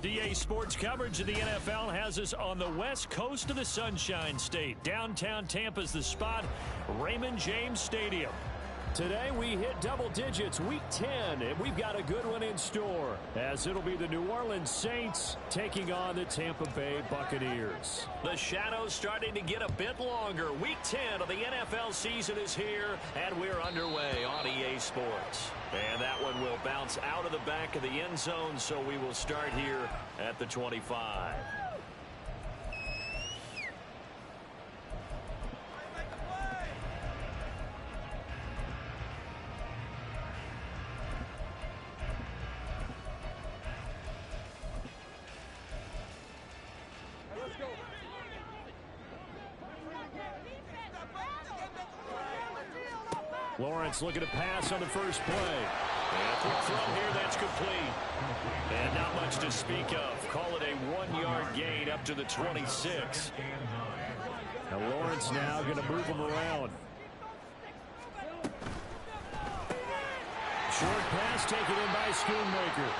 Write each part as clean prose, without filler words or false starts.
DA Sports coverage of the NFL has us on the west coast of the Sunshine State. Downtown Tampa's the spot, Raymond James Stadium. Today we hit double digits, week 10, and we've got a good one in store, as it'll be the New Orleans Saints taking on the Tampa Bay Buccaneers. The shadows starting to get a bit longer. Week 10 of the NFL season is here, and we're underway on EA Sports. And that one will bounce out of the back of the end zone, so we will start here at the 25. Lawrence looking to pass on the first play. And quick throw here, that's complete. And not much to speak of. Call it a 1-yard gain up to the 26. Now Lawrence now going to move him around. Short pass taken in by Schoonmaker.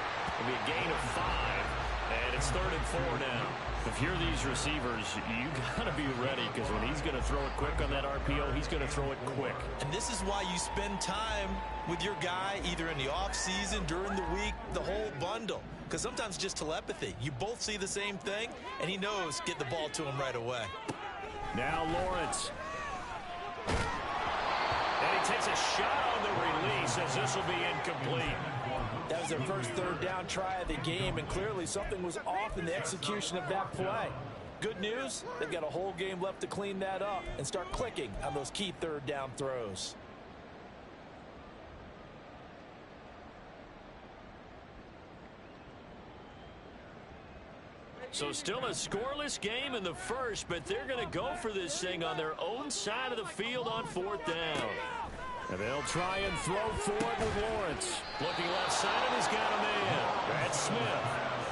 It'll be a gain of 5. And it's 3rd and 4 now. If you're these receivers, you got to be ready, because when he's going to throw it quick on that RPO, he's going to throw it quick. And this is why you spend time with your guy, either in the offseason, during the week, the whole bundle. Because sometimes just telepathy. You both see the same thing, and he knows get the ball to him right away. Now Lawrence. And he takes a shot on the release, as this will be incomplete. That was their first third down try of the game, and clearly something was off in the execution of that play. Good news, they've got a whole game left to clean that up and start clicking on those key third down throws. So still a scoreless game in the first, but they're going to go for this thing on their own side of the field on 4th down. And they'll try and throw forward with Lawrence. Looking left side, and he's got a man. That's Smith.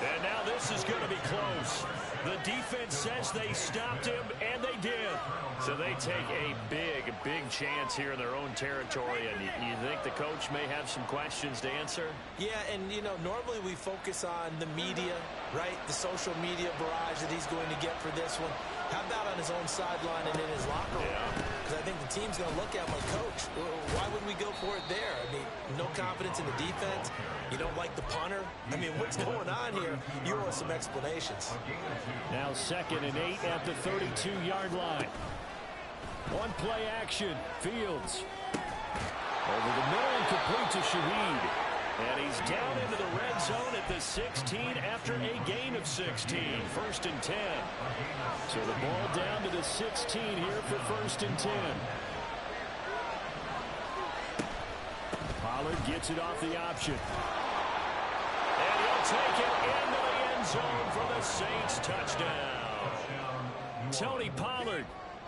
And now this is going to be close. The defense says they stopped him, and they did. So they take a big chance here in their own territory. And you think the coach may have some questions to answer? Yeah, and, you know, normally we focus on the media, right? The social media barrage that he's going to get for this one. How about on his own sideline and in his locker room? Because I think the team's going to look at him like, Coach, why would we go for it there? I mean, no confidence in the defense. You don't like the punter. I mean, what's going on here? You owe us some explanations. Now 2nd and 8 at the 32-yard line. One play action. Fields. Over the middle and complete to Shaheed. And he's down into the red zone at the 16 after a gain of 16. 1st and 10. So the ball down to the 16 here for 1st and 10. Pollard gets it off the option. And he'll take it into the end zone for the Saints touchdown. Tony Pollard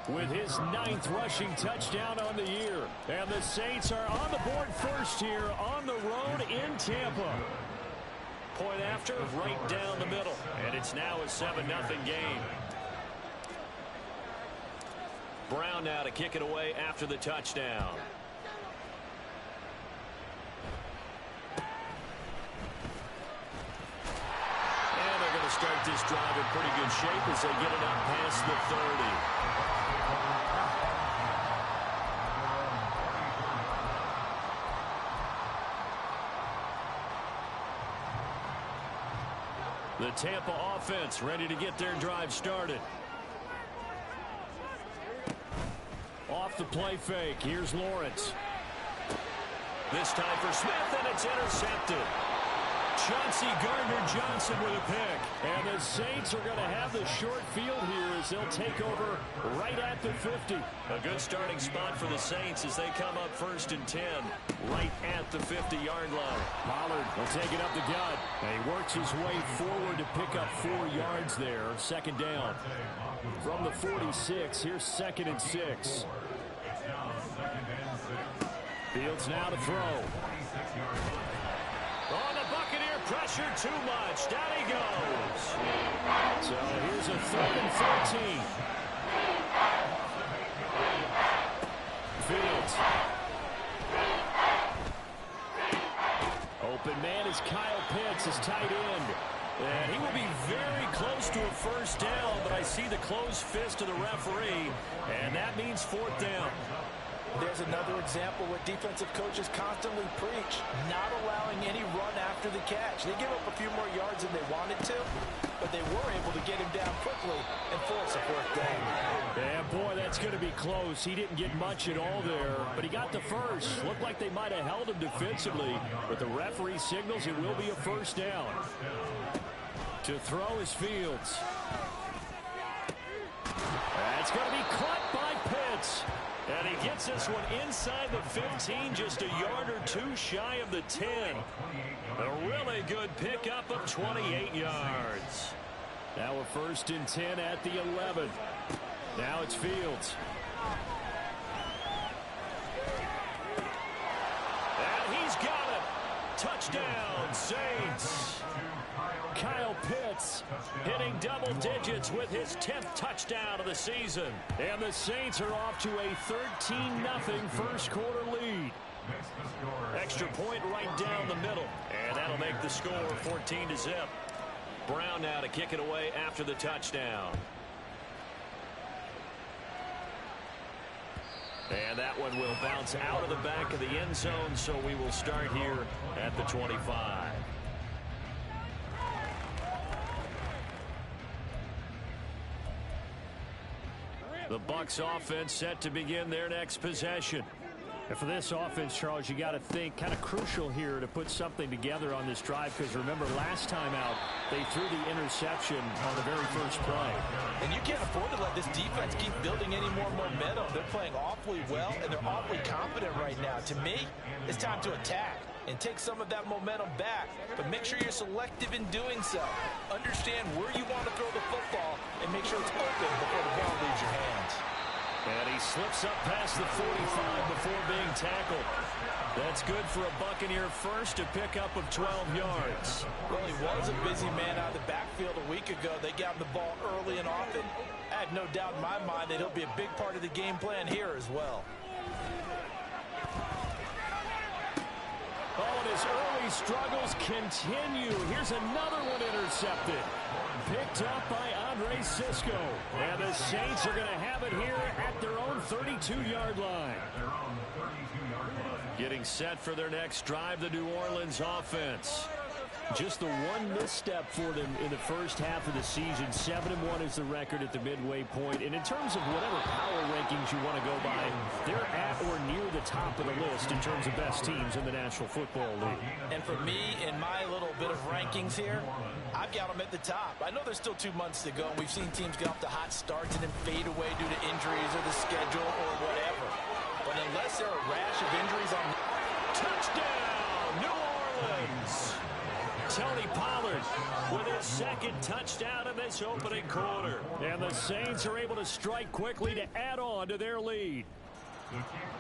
with his 9th rushing touchdown on the year. And the Saints are on the board first here on the road in Tampa. Point after, right down the middle. And it's now a 7-0 game. Brown now to kick it away after the touchdown. And they're going to start this drive in pretty good shape as they get it up past the 30. The Tampa offense ready to get their drive started. Off the play fake. Here's Lawrence. This time for Smith, and it's intercepted. Chauncey Gardner-Johnson with a pick. And the Saints are going to have the short field here as they'll take over right at the 50. A good starting spot for the Saints as they come up 1st and 10 right at the 50-yard line. Pollard will take it up the gut. And he works his way forward to pick up 4 yards there. 2nd down. From the 46, here's 2nd and 6. Fields now to throw. Oh, the Buccaneer pressure too much. Down he goes. So here's a 3rd and 14. Fields. Open man is Kyle Pitts, his tight end. And he will be very close to a first down, but I see the closed fist of the referee, and that means fourth down. There's another example what defensive coaches constantly preach, not allowing any run after the catch. They give up a few more yards than they wanted to, but they were able to get him down quickly and force a fourth down. Yeah, boy, that's going to be close. He didn't get much at all there, but he got the first. Looked like they might have held him defensively, but the referee signals it will be a first down. To throw is Fields. That's going to be caught by Pitts. And he gets this one inside the 15, just a yard or two shy of the 10. A really good pickup of 28 yards. Now a first and 10 at the 11. Now it's Fields. And he's got it. Touchdown, Saints. Kyle Pitts hitting double digits with his 10th touchdown of the season. And the Saints are off to a 13-0 first quarter lead. Extra point right down the middle. And that'll make the score 14-0. Brown now to kick it away after the touchdown. And that one will bounce out of the back of the end zone, so we will start here at the 25. The Bucs offense set to begin their next possession. And for this offense, Charles, you got to think kind of crucial here to put something together on this drive, because remember last time out they threw the interception on the very first play. And you can't afford to let this defense keep building any more momentum. They're playing awfully well, and they're awfully confident right now. To me, it's time to attack and take some of that momentum back. But make sure you're selective in doing so. Understand where you want to throw the football and make sure it's open before the ball leaves your hands. And he slips up past the 45 before being tackled. That's good for a Buccaneer first, a pickup of 12 yards. Well, he was a busy man out of the backfield a week ago. They got him the ball early and often. I have no doubt in my mind that he'll be a big part of the game plan here as well. Oh, and his early struggles continue. Here's another one intercepted. Picked up by Andre Sisco. And the Saints are going to have it here at their own 32-yard line. Getting set for their next drive, the New Orleans offense. Just the one misstep for them in the first half of the season. 7-1 is the record at the midway point. And in terms of whatever power rankings you want to go by, they're at or near the top of the list in terms of best teams in the National Football League. And for me, in my little bit of rankings here, I've got them at the top. I know there's still 2 months to go. We've seen teams get off to hot starts and then fade away due to injuries or the schedule or whatever. But unless there are a rash of injuries on... Touchdown, New Orleans! Tony Pollard with his second touchdown in this opening quarter. And the Saints are able to strike quickly to add on to their lead.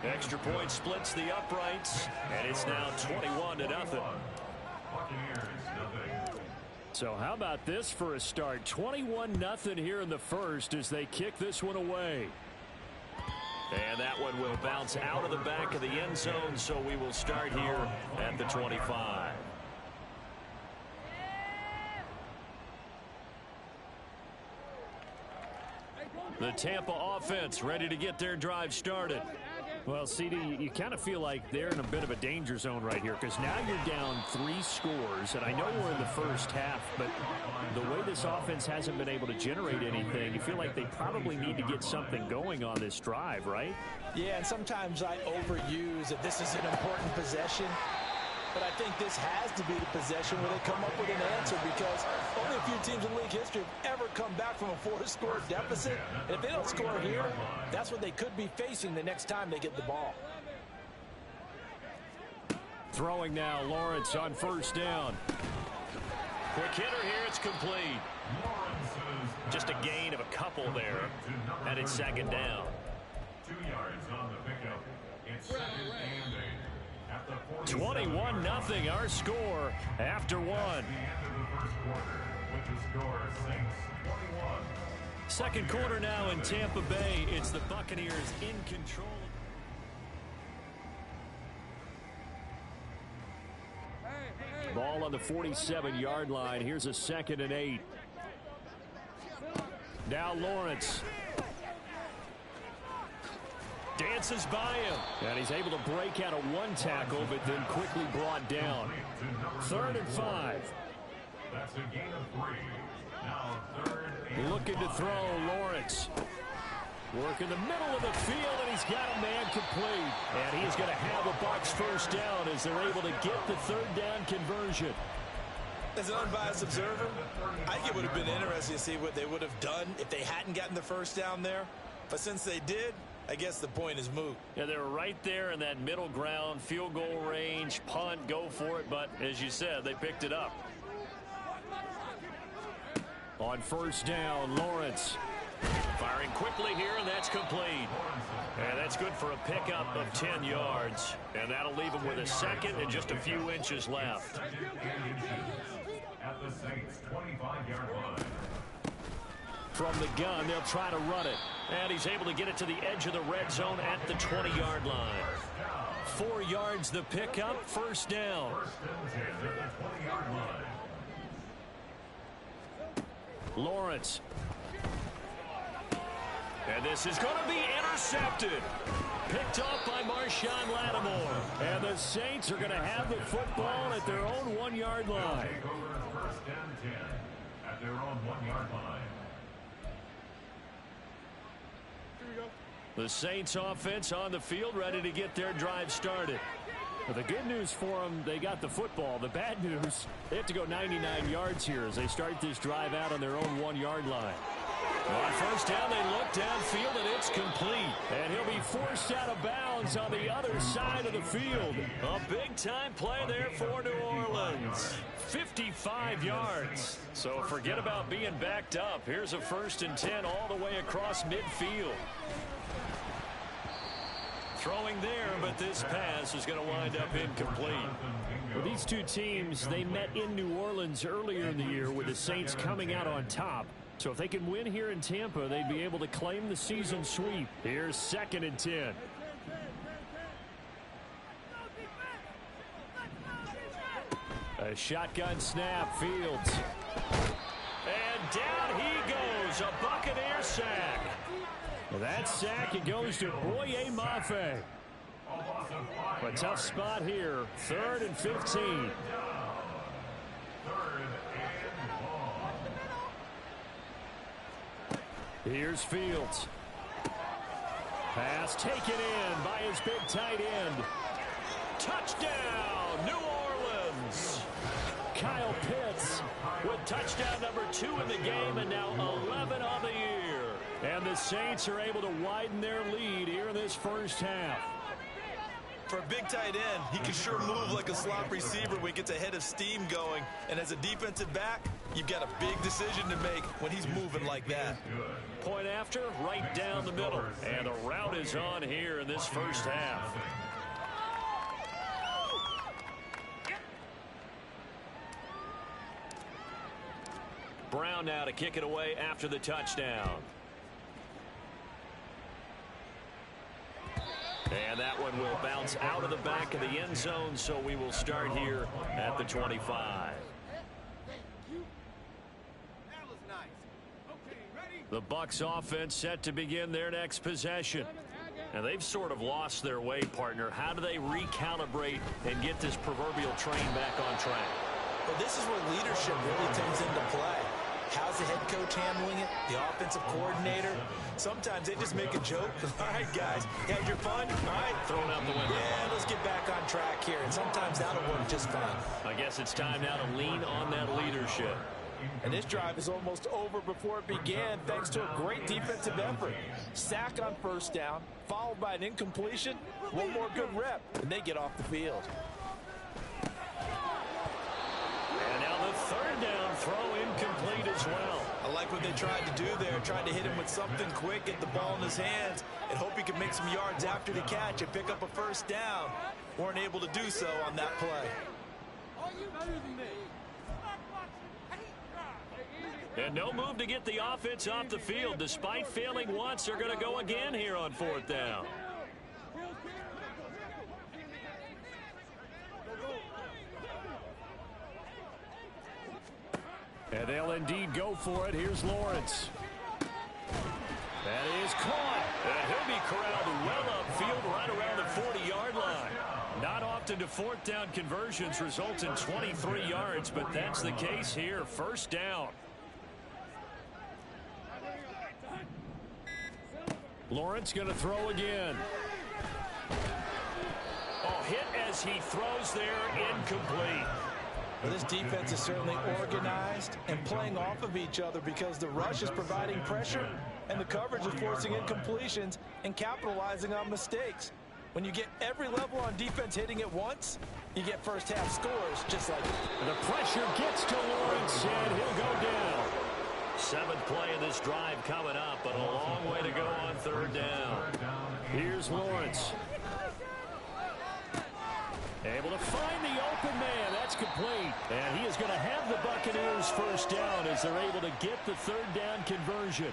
Extra point splits the uprights, and it's now 21-0. So how about this for a start? 21-0 here in the first as they kick this one away. And that one will bounce out of the back of the end zone, so we will start here at the 25. The Tampa offense ready to get their drive started. Well, CD, you kind of feel like they're in a bit of a danger zone right here, because now you're down 3 scores, and I know we're in the first half, but the way this offense hasn't been able to generate anything, you feel like they probably need to get something going on this drive, right? Yeah, and sometimes I overuse that this is an important possession. But I think this has to be the possession where they come up with an answer, because only a few teams in league history have ever come back from a 4-score deficit. And if they don't score here, that's what they could be facing the next time they get the ball. Throwing now, Lawrence on first down. Quick hitter here, it's complete. Just a gain of a couple there, and it's second down. 2 yards on the pickup. It's second and 8. 21-0 our score after one. Second quarter now in Tampa Bay. It's the Buccaneers in control. Ball on the 47-yard line. Here's a 2nd and 8. Now Lawrence. Dances by him. And he's able to break out of one tackle, but then quickly brought down. 3rd and 5. That's a gain of 3. Now 3rd and Looking to 5. throw, Lawrence. Work in the middle of the field, and he's got a man complete. And he's going to have a Bucs first down as they're able to get the 3rd down conversion. As an unbiased observer, I think it would have been interesting to see what they would have done if they hadn't gotten the first down there. But since they did, I guess the point is moot. Yeah, they were right there in that middle ground, field goal range, punt, go for it. But as you said, they picked it up. On 1st down, Lawrence. Firing quickly here, and that's complete. And that's good for a pickup of 10 yards. And that'll leave him with a 2nd and just a few inches left. At the Saints' 25-yard line. From the gun, they'll try to run it. And he's able to get it to the edge of the red zone at the 20-yard line. 4 yards the pickup, 1st down. 1st and 10 at the 20-yard line. Lawrence. And this is going to be intercepted. Picked off by Marshawn Lattimore. And the Saints are going to have the football at their own 1-yard line. Take over 1st and 10 at their own 1-yard line. The Saints offense on the field ready to get their drive started. Well, the good news for them, they got the football. The bad news, they have to go 99 yards here as they start this drive out on their own 1-yard line. On 1st down, they look downfield, and it's complete. And he'll be forced out of bounds on the other side of the field. A big-time play there for New Orleans. 55 yards. So forget about being backed up. Here's a 1st and 10 all the way across midfield. Throwing there, but this pass is going to wind up incomplete. Well, these two teams, they met in New Orleans earlier in the year with the Saints coming out on top. So if they can win here in Tampa, they'd be able to claim the season sweep. Here's 2nd and 10. A shotgun snap, Fields. And down he goes, a Buccaneer sack. That sack, it goes to Boye Mafe. A tough spot here, 3rd and 15. Here's Fields. Pass taken in by his big tight end. Touchdown, New Orleans. Kyle Pitts with touchdown number 2 in the game and now 11 on the year. And the Saints are able to widen their lead here in this 1st half. For a big tight end, he can sure move like a slot receiver when he gets a head of steam going. And as a defensive back, you've got a big decision to make when he's moving like that. Point after, right down the middle. And the route is on here in this 1st half. Brown now to kick it away after the touchdown. And that one will bounce out of the back of the end zone, so we will start here at the 25. The Bucs offense set to begin their next possession. And they've sort of lost their way, partner. How do they recalibrate and get this proverbial train back on track? Well, this is where leadership really comes into play. How's the head coach handling it? The offensive coordinator? Sometimes they just make a joke. All right, guys, you had your fun? All right. Thrown out the window. Yeah, let's get back on track here. And sometimes that'll work just fine. I guess it's time now to lean on that leadership. And this drive is almost over before it began thanks to a great defensive effort. Sack on 1st down, followed by an incompletion. One more good rep, and they get off the field. And now the 3rd down throw incomplete as well. I like what they tried to do there. Tried to hit him with something quick, get the ball in his hands, and hope he could make some yards after the catch and pick up a 1st down. Weren't able to do so on that play. And no move to get the offense off the field. Despite failing once, they're going to go again here on 4th down. And they'll indeed go for it. Here's Lawrence. That is caught. And he'll be corralled well upfield right around the 40-yard line. Not often do fourth down conversions result in 23 yards, but that's the case here. First down. Lawrence going to throw again. Oh, hit as he throws there, incomplete. Well, this defense is certainly organized and playing off of each other because the rush is providing pressure and the coverage is forcing incompletions and capitalizing on mistakes. When you get every level on defense hitting at once, you get first half scores just like that. The pressure gets to Lawrence, and he'll go down. Seventh play of this drive coming up, but a long way to go on third down. Here's Lawrence. Able to find the open man. That's complete. And he is going to have the Buccaneers first down as they're able to get the third down conversion.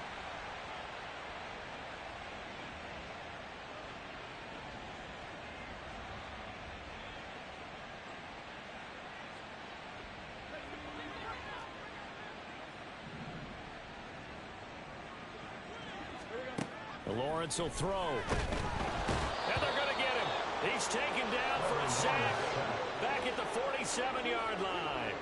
Lawrence will throw. And they're going to get him. He's taken down for a sack. Back at the 47-yard line.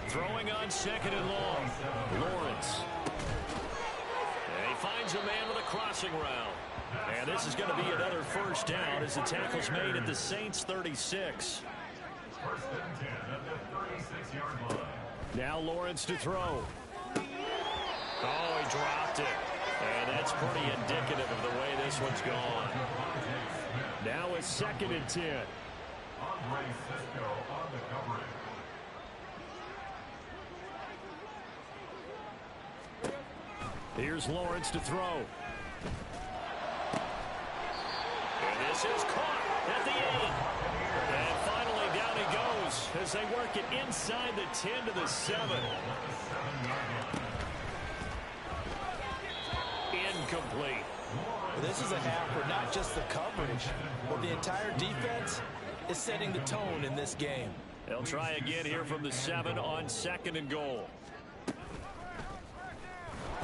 Throwing on second and long. Lawrence. And he finds a man with a crossing route. And this is going to be another first down as the tackle's made at the Saints' 36. First and 10 at the 36-yard line. Now Lawrence to throw. Oh, he dropped it. And that's pretty indicative of the way this one's gone. Now it's second and 10. Andre Cisco on the coverage. Here's Lawrence to throw. And this is caught at the 8. And finally down he goes as they work it inside the 10 to the 7. Incomplete. This is a half where not just the coverage, but the entire defense is setting the tone in this game. They'll try again here from the 7 on second and goal.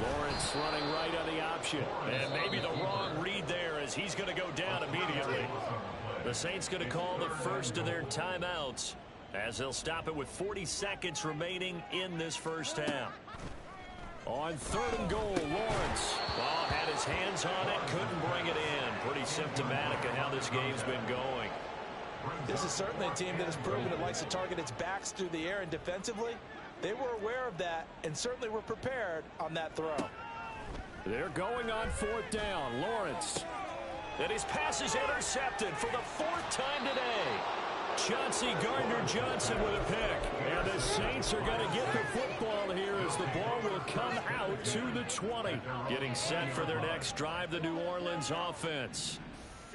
Lawrence running right on the option. And maybe the wrong read there as he's going to go down immediately. The Saints going to call the first of their timeouts as they'll stop it with 40 seconds remaining in this first half. On third and goal, Lawrence. Oh, had his hands on it, couldn't bring it in. Pretty symptomatic of how this game's been going. This is certainly a team that has proven it likes to target its backs through the air, and defensively, they were aware of that and certainly were prepared on that throw. They're going on fourth down. Lawrence. And his pass is intercepted for the fourth time today. Chauncey Gardner-Johnson with a pick. And the Saints are going to get the football here as the ball will come out to the 20. Getting set for their next drive, the New Orleans offense.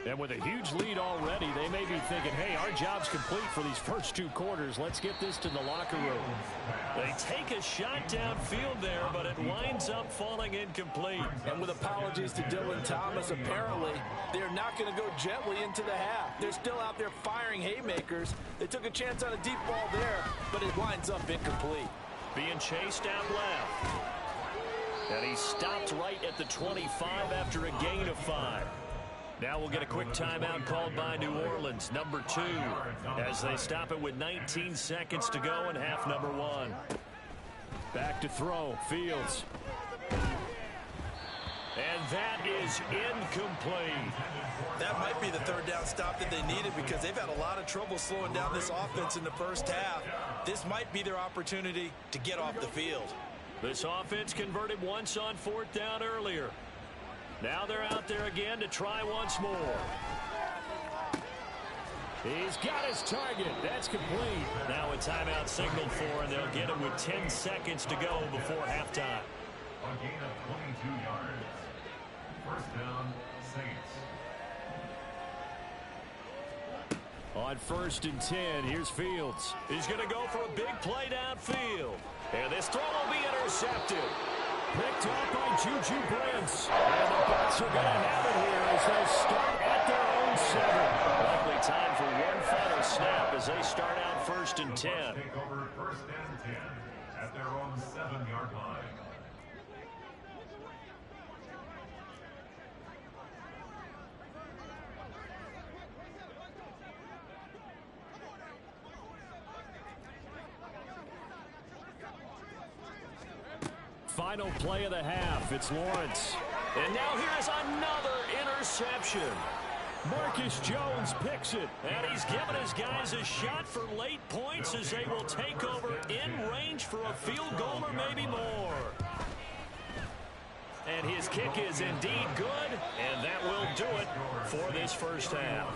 And with a huge lead already, they may be thinking, hey, our job's complete for these first 2 quarters. Let's get this to the locker room. They take a shot downfield there, but it winds up falling incomplete. And with apologies to Dylan Thomas, apparently they're not going to go gently into the half. They're still out there firing haymakers. They took a chance on a deep ball there, but it winds up incomplete. Being chased out left. And he stopped right at the 25 after a gain of 5. Now we'll get a quick timeout called by New Orleans, number 2, as they stop it with 19 seconds to go in half number 1. Back to throw, Fields. And that is incomplete. That might be the third down stop that they needed because they've had a lot of trouble slowing down this offense in the first half. This might be their opportunity to get off the field. This offense converted once on fourth down earlier. Now they're out there again to try once more. He's got his target. That's complete. Now a timeout signaled for, and they'll get him with 10 seconds to go before halftime. A gain of 22 yards. First down, Saints. On first and 10, here's Fields. He's going to go for a big play downfield. And this throw will be intercepted. Picked off by Juju Brents. And the Bucs are going to have it here as they start at their own 7. Likely time for one final snap as they start out first first and 10. Take over first and 10 at their own 7-yard line. Final play of the half. It's Lawrence. And now here is another interception. Marcus Jones picks it. And he's given his guys a shot for late points as they will take over in range for a field goal or maybe more. And his kick is indeed good. And that will do it for this first half.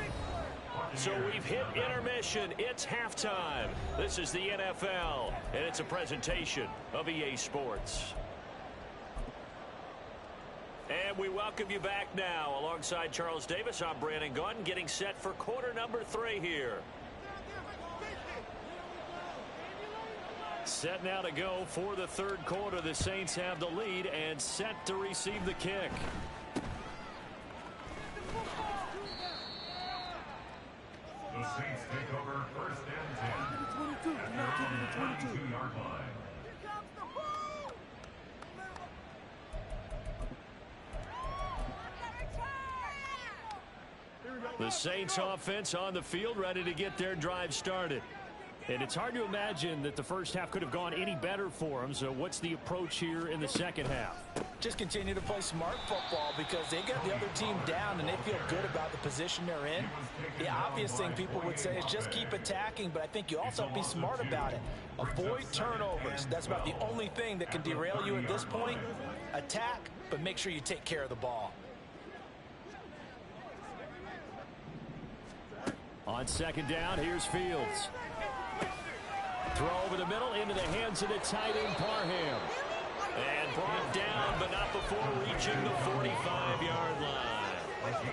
So we've hit intermission. It's halftime. This is the NFL. And it's a presentation of EA Sports. And we welcome you back now. Alongside Charles Davis, I'm Brandon Gaudin, getting set for quarter number 3 here. Set now to go for the third quarter. The Saints have the lead and set to receive the kick. The Saints take over first and 10 at their own 22-yard line. The Saints offense on the field, ready to get their drive started. And it's hard to imagine that the first half could have gone any better for them. So what's the approach here in the second half? Just continue to play smart football because they got the other team down and they feel good about the position they're in. The obvious thing people would say is just keep attacking, but I think you also have to be smart about it. Avoid turnovers. That's about the only thing that can derail you at this point. Attack, but make sure you take care of the ball. On second down, here's Fields. Throw over the middle into the hands of the tight end, Parham. And brought down, but not before reaching the 45-yard line.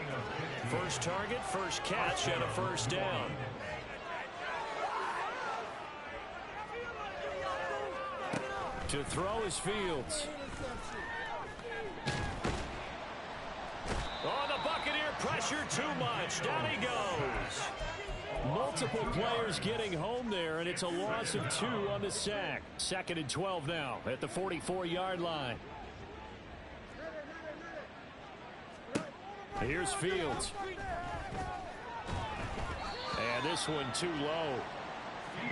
First target, first catch, and a first down. To throw is Fields. Oh, the Buccaneer pressure too much. Down he goes. Multiple players getting home there, and it's a loss of 2 on the sack. Second and 12 now at the 44-yard line. Here's Fields. And this one too low.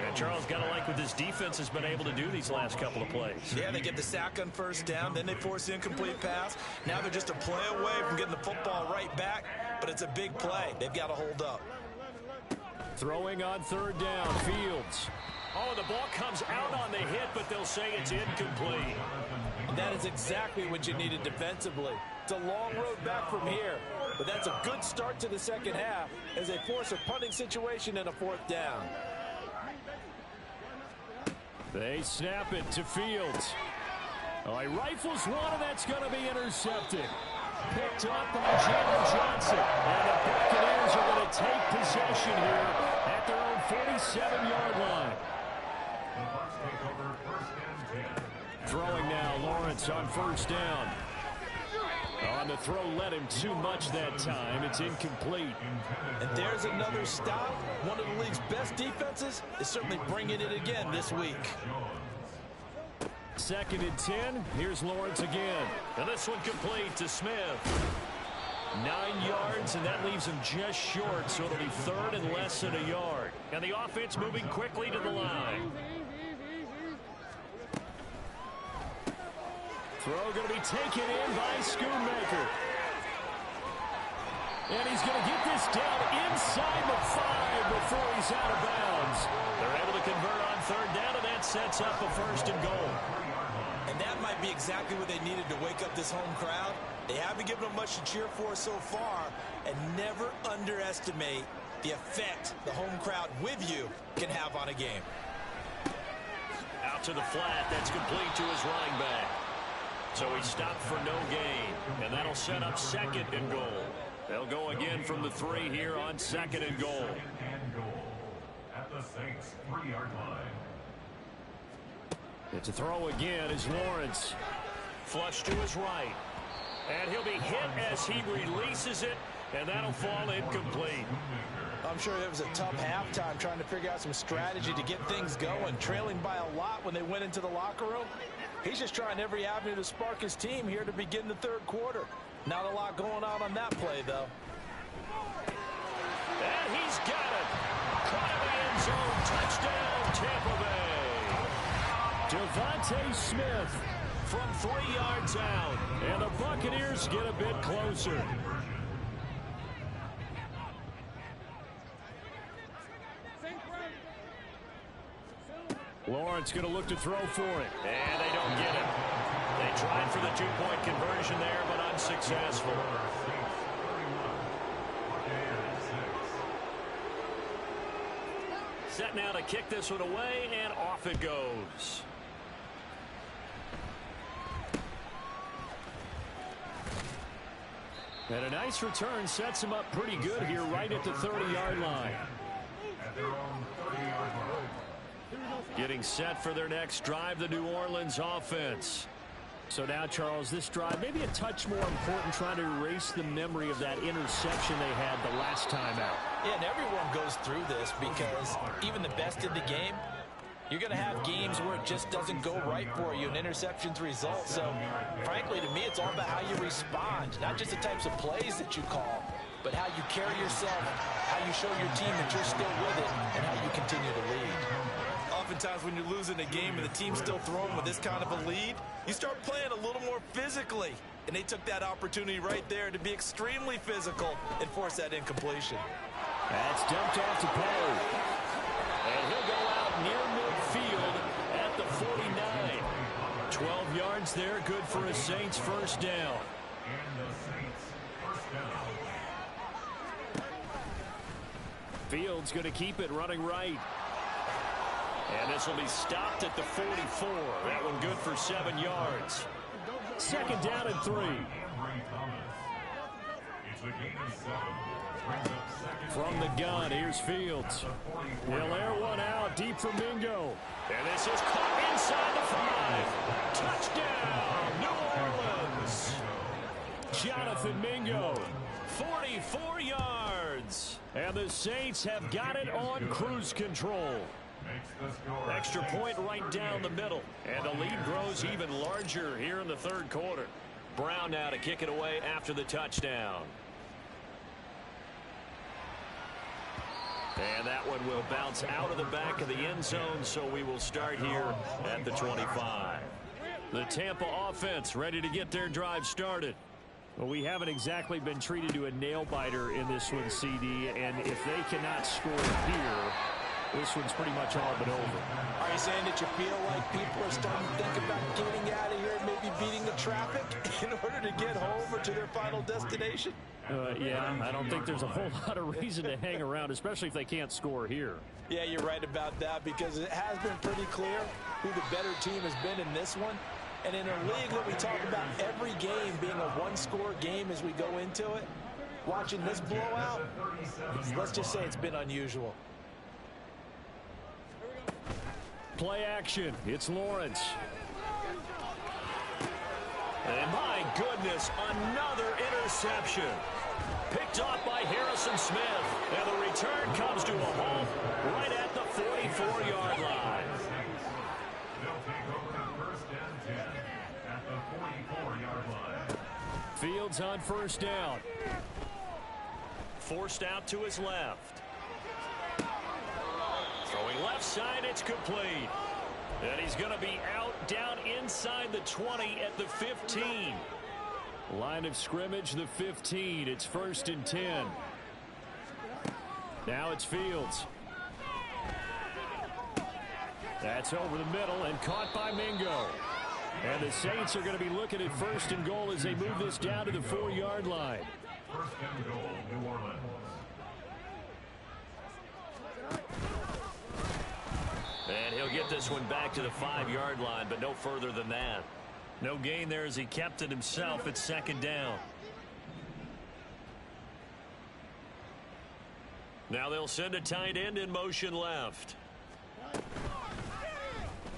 And Charles, got to like what this defense has been able to do these last couple of plays. Yeah, they get the sack on first down, then they force the incomplete pass. Now they're just a play away from getting the football right back, but it's a big play. They've got to hold up. Throwing on third down, Fields. Oh, the ball comes out on the hit, but they'll say it's incomplete. And that is exactly what you needed defensively. It's a long road back from here, but that's a good start to the second half as they force a punting situation and a fourth down. They snap it to Fields. Oh, he rifles one, and that's going to be intercepted. Picked up by Jalen Johnson. And the Buccaneers are going to take possession here at their own 47-yard line. The Bucs take over first and 10. Throwing now, Lawrence on first down. On the throw, led him too much that time. It's incomplete. And there's another stop. One of the league's best defenses is certainly bringing it again this week. Second and 10. Here's Lawrence again. And this one complete to Smith. 9 yards, and that leaves him just short, so it'll be third and less than a yard. And the offense moving quickly to the line. Throw going to be taken in by Schoonmaker. And he's going to get this down inside the 5 before he's out of bounds. They're able to convert on third down, and that sets up a first and goal. And that might be exactly what they needed to wake up this home crowd. They haven't given them much to cheer for so far, and never underestimate the effect the home crowd with you can have on a game. Out to the flat. That's complete to his running back. So he stopped for no gain, and that'll set up second and goal. They'll go again from the 3 here on second and goal. Second and goal at the Saints 3-yard line. It's a throw again as Lawrence. Flush to his right. And he'll be hit as he releases it. And that'll fall incomplete. I'm sure it was a tough halftime trying to figure out some strategy to get things going, trailing by a lot when they went into the locker room. He's just trying every avenue to spark his team here to begin the third quarter. Not a lot going on that play, though. And he's got it. Caught in the end zone. Touchdown, Tampa Bay. Devontae Smith from 3 yards out. And the Buccaneers get a bit closer. Lawrence going to look to throw for it. And they don't get it. They tried for the two-point conversion there, but unsuccessful. Set now to kick this one away, and off it goes. And a nice return sets him up pretty good here right at the 30-yard line. At their own 30-yard line. Getting set for their next drive, the New Orleans offense. So now, Charles, this drive maybe a touch more important, trying to erase the memory of that interception they had the last time out. Yeah, and everyone goes through this because even the best in the game, you're going to have games where it just doesn't go right for you and interceptions result. So, frankly, to me, it's all about how you respond, not just the types of plays that you call, but how you carry yourself, how you show your team that you're still with it, and how you continue to lead. Oftentimes when you're losing a game and the team's still throwing with this kind of a lead, you start playing a little more physically. And they took that opportunity right there to be extremely physical and force that incompletion. That's dumped off to Poe. And he'll go out near midfield at the 49. 12 yards there, good for a Saints first down. And the Saints first down. Fields going to keep it running right. And this will be stopped at the 44. That one good for 7 yards. Second down and 3. It's a gain of 7. Brings up second. From the gun, here's Fields. He'll air one out deep for Mingo. And this is caught inside the 5. Touchdown, New Orleans. Jonathan Mingo, 44 yards. And the Saints have got it on cruise control. Extra point right down the middle. And the lead grows even larger here in the third quarter. Brown now to kick it away after the touchdown. And that one will bounce out of the back of the end zone, so we will start here at the 25. The Tampa offense ready to get their drive started. Well, we haven't exactly been treated to a nail-biter in this one, CD, and if they cannot score here, this one's pretty much all but over. Are you saying that you feel like people are starting to think about getting out of here and maybe beating the traffic in order to get home or to their final destination? Yeah, I don't think there's a whole lot of reason to hang around, especially if they can't score here. Yeah, you're right about that because it has been pretty clear who the better team has been in this one. And in a league that we talk about every game being a one-score game as we go into it, watching this blowout, let's just say it's been unusual. Play action. It's Lawrence. And my goodness, another interception. Picked off by Harrison Smith. And the return comes to a halt right at the 44-yard line. They'll take over first and 10 at the 44-yard line. Fields on first down. Forced out to his left. Throwing left side, it's complete. And he's going to be out down inside the 20 at the 15. Line of scrimmage, the 15. It's first and 10. Now it's Fields. That's over the middle and caught by Mingo. And the Saints are going to be looking at first and goal as they move this down to the 4-yard line. First and goal, New Orleans. And he'll get this one back to the 5-yard line, but no further than that. No gain there as he kept it himself at second down. Now they'll send a tight end in motion left.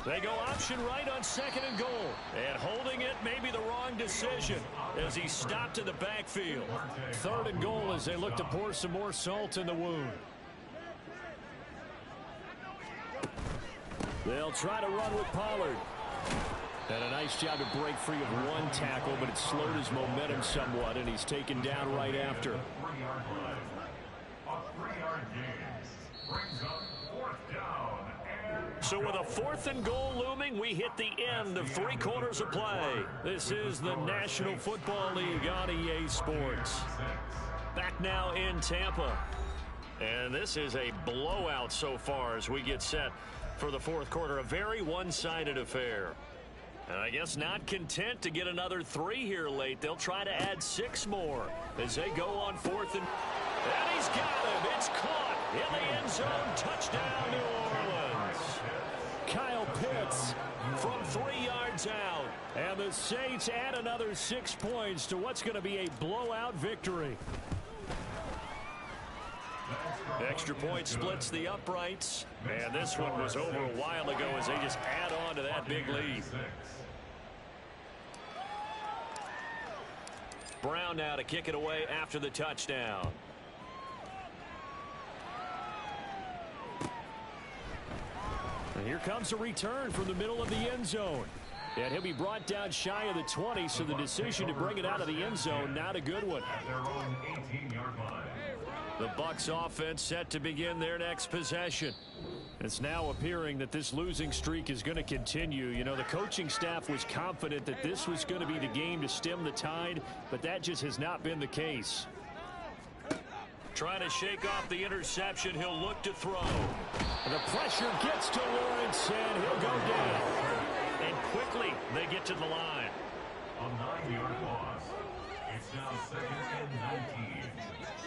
They go option right on 2nd and goal. And holding it may be the wrong decision as he stopped in the backfield. 3rd and goal as they look to pour some more salt in the wound. They'll try to run with Pollard. And a nice job to break free of one tackle, but it slowed his momentum somewhat, and he's taken down right after. A 3-yard gain brings up 4th down. So with a 4th and goal looming, we hit the end of 3 quarters of play. This is the National Football League on EA Sports. Back now in Tampa. And this is a blowout so far as we get set for the 4th quarter. A very one-sided affair. And I guess not content to get another 3 here late. They'll try to add 6 more as they go on 4th and he's got him. It's caught in the end zone. Touchdown, New Orleans. Kyle Pitts from 3 yards out. And the Saints add another 6 points to what's going to be a blowout victory. Extra point splits the uprights. And this one was over a while ago as they just add on to that big lead. Brown now to kick it away after the touchdown. And here comes a return from the middle of the end zone. And he'll be brought down shy of the 20, so the decision to bring it out of the end zone, not a good one. At their own 18-yard line. The Bucs offense set to begin their next possession. It's now appearing that this losing streak is going to continue. You know, the coaching staff was confident that this was going to be the game to stem the tide, but that just has not been the case. Trying to shake off the interception, he'll look to throw. And the pressure gets to Lawrence, and he'll go down. And quickly, they get to the line. A 9-yard loss. It's now 2nd and 19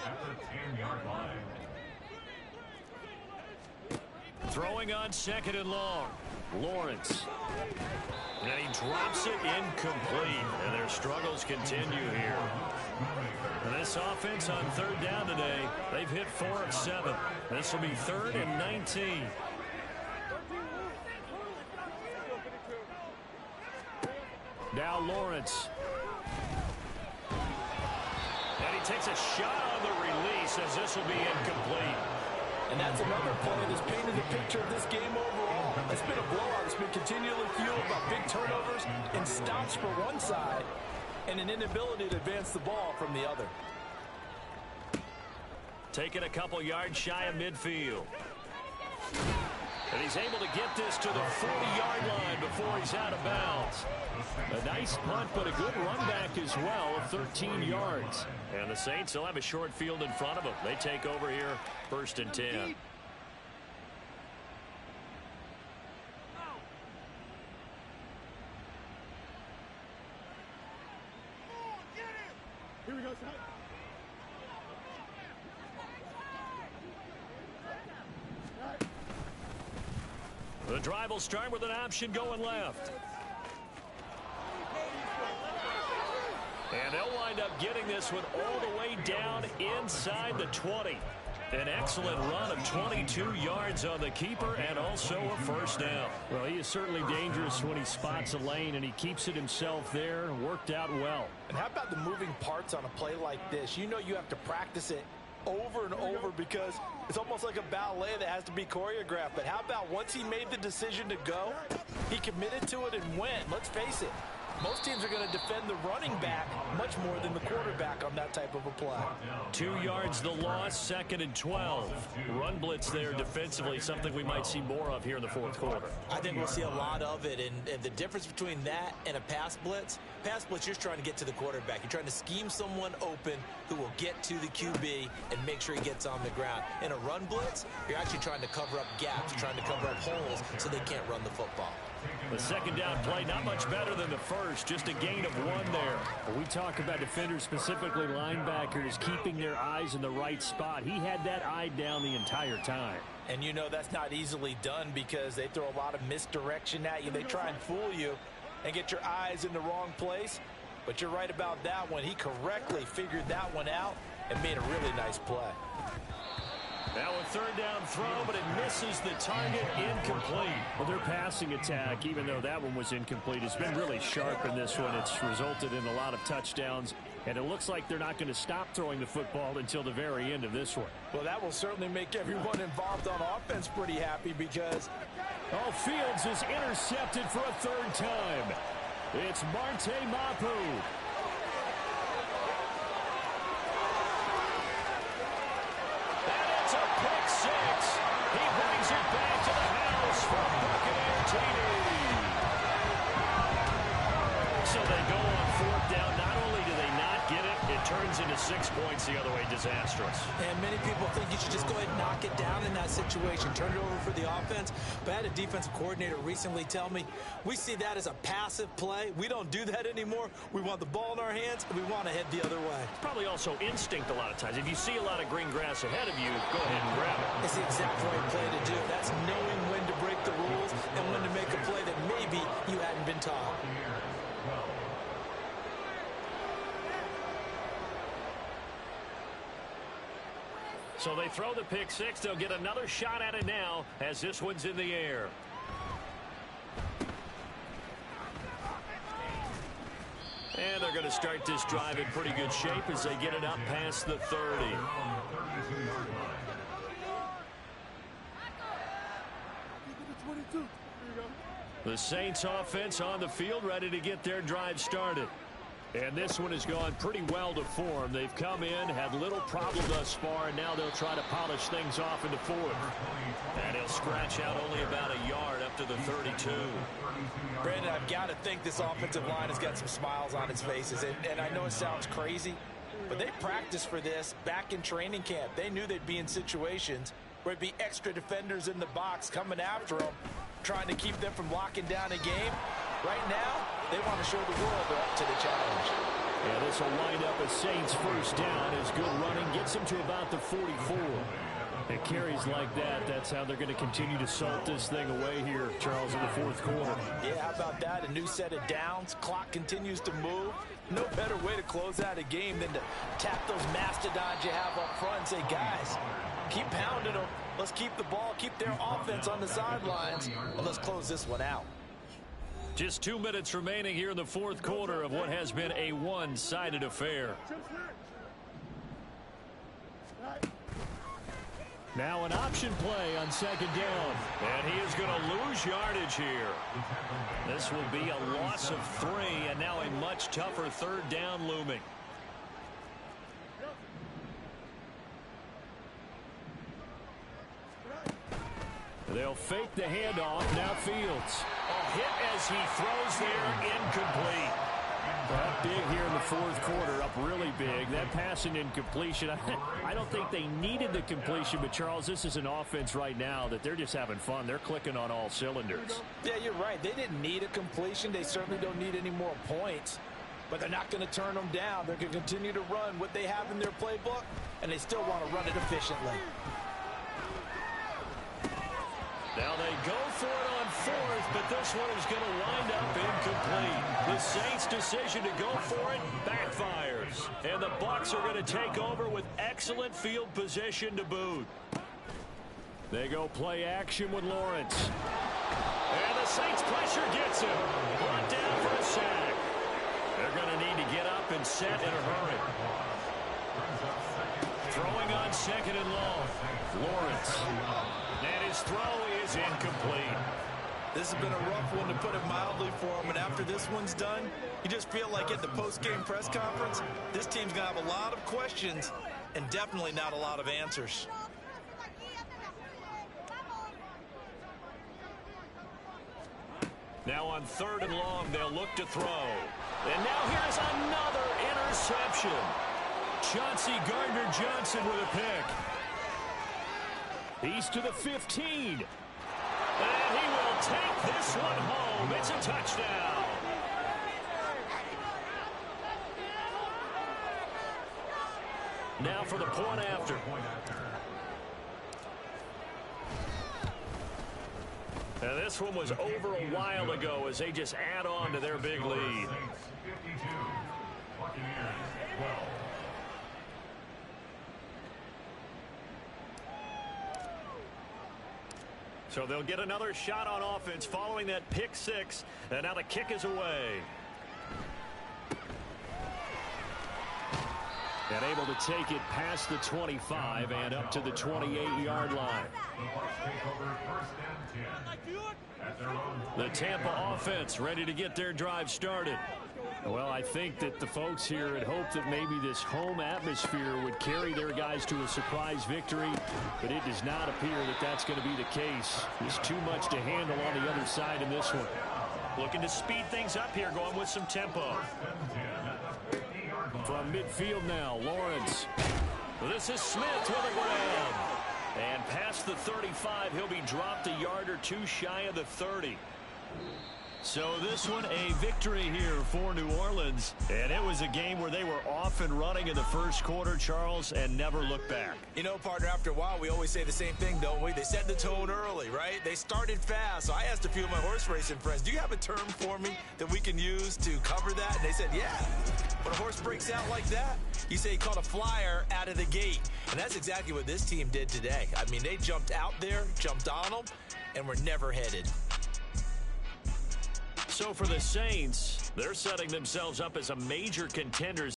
at the 10-yard line. Throwing on 2nd and long. Lawrence. And he drops it incomplete. And their struggles continue here. And this offense on 3rd down today, they've hit 4 of 7. This will be 3rd and 19. Now Lawrence. And he takes a shot on the release as this will be incomplete. And that's another play that's painted the picture of this game overall. It's been a blowout. It's been continually fueled by big turnovers and stops for one side and an inability to advance the ball from the other. Taking a couple yards shy of midfield. And he's able to get this to the 40-yard line before he's out of bounds. A nice punt, but a good run back as well of 13 yards. And the Saints will have a short field in front of them. They take over here, 1st and 10. Here we go, son. The drive will start with an option going left. And they'll wind up getting this one all the way down inside the 20. An excellent run of 22 yards on the keeper and also a 1st down. Well, he is certainly dangerous when he spots a lane, and he keeps it himself there and worked out well. And how about the moving parts on a play like this? You know you have to practice it over and over because it's almost like a ballet that has to be choreographed. But how about once he made the decision to go, he committed to it and went. Let's face it, most teams are going to defend the running back much more than the quarterback on that type of a play. 2 yards the loss, 2nd and 12. Run blitz there defensively, something we might see more of here in the 4th quarter. I think we'll see a lot of it, and the difference between that and a pass blitz, you're just trying to get to the quarterback. You're trying to scheme someone open who will get to the QB and make sure he gets on the ground. In a run blitz, you're actually trying to cover up gaps, trying to cover up holes so they can't run the football. The 2nd down play, not much better than the first, just a gain of 1 there. When we talk about defenders, specifically linebackers, keeping their eyes in the right spot. He had that eye down the entire time. And you know that's not easily done because they throw a lot of misdirection at you. They try and fool you and get your eyes in the wrong place. But you're right about that one. He correctly figured that one out and made a really nice play. Now a third down throw, but it misses the target, incomplete. Well, their passing attack, even though that one was incomplete, has been really sharp in this one. It's resulted in a lot of touchdowns, and it looks like they're not going to stop throwing the football until the very end of this one. Well, that will certainly make everyone involved on offense pretty happy because... Oh, Fields is intercepted for a third time. It's Marte Mapu. A pick six. He brings it back to the house for Buccaneer TD. So they go on fourth down. Not only do they not get it, it turns into 6 points the other way. Disastrous. And many people think you should just go ahead and knock it down in that situation. Turn it over for the offense. But I had a defensive coordinator recently tell me, we see that as a passive play. We don't do that anymore. We want the ball in our hands, and we want to head the other way. Probably also instinct a lot of times. If you see a lot of green grass ahead of you, go ahead and grab it. It's the exact right play to do. That's knowing when to break the rules and when to make a play that maybe you hadn't been taught. So they throw the pick six. They'll get another shot at it now as this one's in the air. And they're going to start this drive in pretty good shape as they get it up past the 30. The Saints offense on the field ready to get their drive started. And this one has gone pretty well to form. They've come in, had little problem thus far, and now they'll try to polish things off in the fourth. And he'll scratch out only about a yard up to the 32. Brandon, I've got to think this offensive line has got some smiles on its faces. And I know it sounds crazy, but they practiced for this back in training camp. They knew they'd be in situations where it'd be extra defenders in the box coming after them, trying to keep them from locking down a game. Right now, they want to show the world they're up to the challenge. Yeah, this will wind up a Saints first down as good running gets them to about the 44. It carries like that. That's how they're going to continue to salt this thing away here, Charles, in the fourth quarter. Yeah, how about that? A new set of downs. Clock continues to move. No better way to close out a game than to tap those mastodons you have up front and say, guys, keep pounding them. Let's keep the ball, keep their offense on the sidelines, and let's close this one out. Just 2 minutes remaining here in the fourth quarter of what has been a one-sided affair. Now an option play on second down. And he is going to lose yardage here. This will be a loss of 3, and now a much tougher third down looming. They'll fake the handoff. Now Fields. A hit as he throws there, incomplete. Up big here in the fourth quarter, up really big. That pass and incompletion, I don't think they needed the completion, but Charles, this is an offense right now that they're just having fun. They're clicking on all cylinders. Yeah, you're right. They didn't need a completion. They certainly don't need any more points, but they're not going to turn them down. They're going to continue to run what they have in their playbook, and they still want to run it efficiently. Now they go for it on fourth, but this one is going to wind up incomplete. The Saints' decision to go for it backfires. And the Bucs are going to take over with excellent field position to boot. They go play action with Lawrence. And the Saints pressure gets him. Brought down for a sack. They're going to need to get up and set in a hurry. Throwing on second and long. Lawrence. And his throw is incomplete. This has been a rough one, to put it mildly, for him. And after this one's done, you just feel like at the post-game press conference, this team's going to have a lot of questions and definitely not a lot of answers. Now on third and long, they'll look to throw. And now here's another interception. Chauncey Gardner-Johnson with a pick. He's to the 15. And he will take this one home. It's a touchdown. Now for the point after. Now this one was over a while ago as they just add on to their big lead. So they'll get another shot on offense following that pick six. And now the kick is away. And able to take it past the 25 and up to the 28-yard line. The Bucs take over first and 10. At their own The Tampa offense ready to get their drive started. Well, I think that the folks here had hoped that maybe this home atmosphere would carry their guys to a surprise victory, but it does not appear that that's going to be the case. There's too much to handle on the other side in this one. Looking to speed things up here, going with some tempo. From midfield now, Lawrence. This is Smith with a grab. And past the 35, he'll be dropped a yard or two shy of the 30. So this one a victory here for New Orleans. And it was a game where they were off and running in the first quarter, Charles, and never looked back. You know, partner, after a while, we always say the same thing, don't we? They set the tone early, right? They started fast. So I asked a few of my horse racing friends, do you have a term for me that we can use to cover that? And they said, yeah. When a horse breaks out like that, you say he caught a flyer out of the gate. And that's exactly what this team did today. I mean, they jumped out there, jumped on them, and were never headed. So for the Saints, they're setting themselves up as a major contender